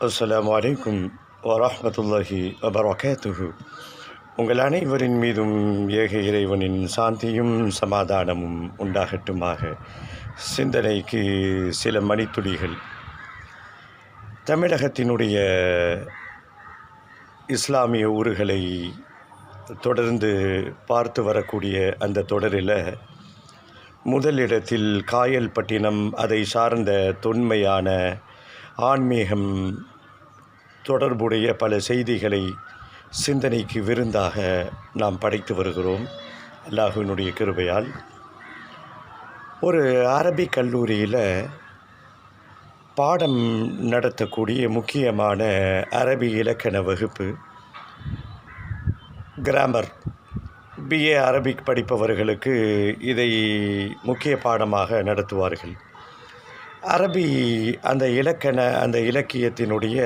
அஸ்ஸலாமு அலைக்கும் வரஹ்மத்துல்லாஹி வபரகாத்துஹு. உங்கள் அனைவரின் மீதும் ஏக இறைவனின் சாந்தியும் சமாதானமும் உண்டாகட்டுமாக. சிந்தனைக்கு சில மணித்துளிகள். தமிழகத்தினுடைய இஸ்லாமிய ஊர்களை தொடர்ந்து பார்த்து வரக்கூடிய அந்த தொடரில் முதலிடத்தில் காயல்பட்டினம், அதை சார்ந்த தொன்மையான ஆன்மீகம் தொடர்புடைய பல செய்திகளை சிந்தனைக்கு விருந்தாக நாம் படைத்து வருகிறோம். அல்லாஹ்வினுடைய கிருபையால் ஒரு அரபிக் கல்லூரியில் பாடம் நடத்தக்கூடிய முக்கியமான அரபி இலக்கண வகுப்பு, கிராமர், பிஏ அரபிக் படிப்பவர்களுக்கு இதை முக்கிய பாடமாக நடத்துவார்கள். அரபி அந்த இலக்கியத்தினுடைய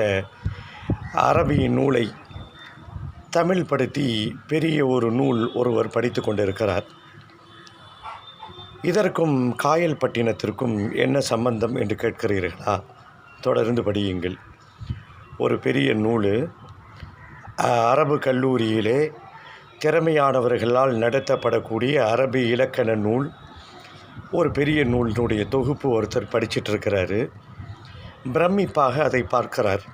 அரபி நூலை தமிழ் படுத்தி பெரிய ஒரு நூல் ஒருவர் படித்து கொண்டிருக்கிறார். இதற்கும் காயல்பட்டினத்திற்கும் என்ன சம்பந்தம் என்று கேட்கிறீர்களா? தொடர்ந்து படியுங்கள். ஒரு பெரிய நூல், அரபு கல்லூரியிலே திறமையானவர்களால் நடத்தப்படக்கூடிய அரபி இலக்கண நூல், ஒரு பெரிய நூலினுடைய தொகுப்பு ஒருத்தர் படிச்சிட்ருக்கிறாரு. பிரமிப்பாக அதை பார்க்கிறார்.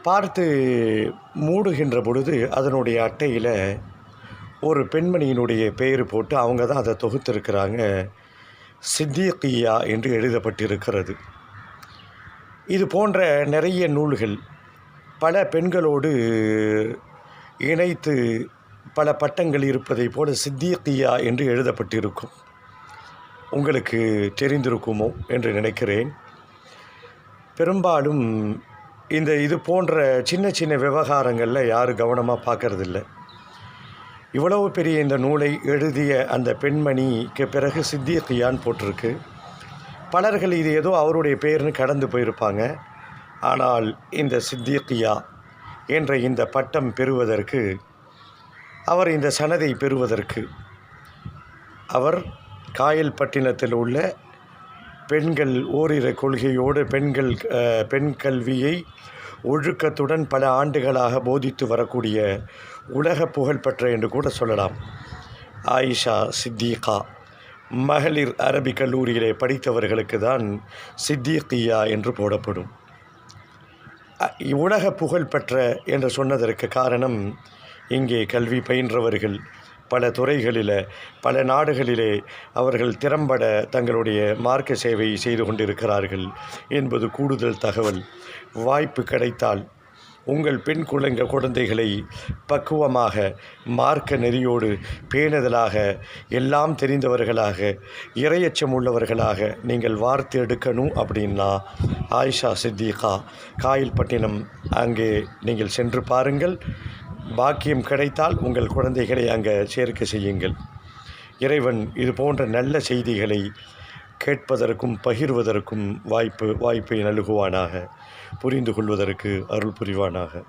பார்த்து மூடுகின்ற பொழுது அதனுடைய அட்டையில் ஒரு பெண்மணியினுடைய பெயர் போட்டு அவங்க தான் அதை தொகுத்திருக்கிறாங்க. சித்திகியா என்று எழுதப்பட்டிருக்கிறது. இது போன்ற நிறைய நூல்கள் பல பெண்களோடு இணைத்து பல பட்டங்கள் இருப்பதை போல சித்திகியா என்று எழுதப்பட்டிருக்கும். உங்களுக்கு தெரிந்திருக்குமோ என்று நினைக்கிறேன். பெரும்பாலும் இது போன்ற சின்ன சின்ன விவகாரங்களில் யாரும் கவனமாக பார்க்கறதில்ல. இவ்வளவு பெரிய இந்த நூலை எழுதிய அந்த பெண்மணிக்கு பிறகு சித்திகியான்னு போட்டிருக்கு. பலர்கள் இது ஏதோ அவருடைய பெயர்னு கடந்து போயிருப்பாங்க. ஆனால் இந்த சித்திகியா என்ற இந்த பட்டம் பெறுவதற்கு, அவர் இந்த சனதை பெறுவதற்கு, அவர் காயல்பட்டினத்தில் உள்ள பெண்கள் ஓரிரு கொள்கையோடு பெண் கல்வியை ஒழுக்கத்துடன் பல ஆண்டுகளாக போதித்து வரக்கூடிய உலக புகழ்பெற்ற என்று கூட சொல்லலாம் ஆயிஷா சித்திகா மகளிர் அரபிக் கல்லூரியிலே படித்தவர்களுக்கு தான் சித்திகியா என்று போடப்படும். உலக புகழ்பெற்ற என்று சொன்னதற்கு காரணம், இங்கே கல்வி பயின்றவர்கள் பல துறைகளில் பல நாடுகளிலே அவர்கள் திறம்பட தங்களுடைய மார்க்க சேவை செய்து கொண்டிருக்கிறார்கள் என்பது கூடுதல் தகவல். வாய்ப்பு கிடைத்தால் உங்கள் பெண் குழந்தைகளை பக்குவமாக, மார்க்க நெறியோடு, பேணுதலாக, எல்லாம் தெரிந்தவர்களாக, இறையச்சம் உள்ளவர்களாக நீங்கள் வார்த்து எடுக்கணும் அப்படின்னா ஆயிஷா சித்திகா காயல்பட்டினம் அங்கே நீங்கள் சென்று பாருங்கள். பாக்கியம் கிடைத்தால் உங்கள் குழந்தைகளை அங்கே சேர்க்க செய்யுங்கள். இறைவன் இது போன்ற நல்ல செய்திகளை கேட்பதற்கும் பகிர்வதற்கும் வாய்ப்பை நல்குவானாக. புரிந்து கொள்வதற்கு அருள் புரிவானாக.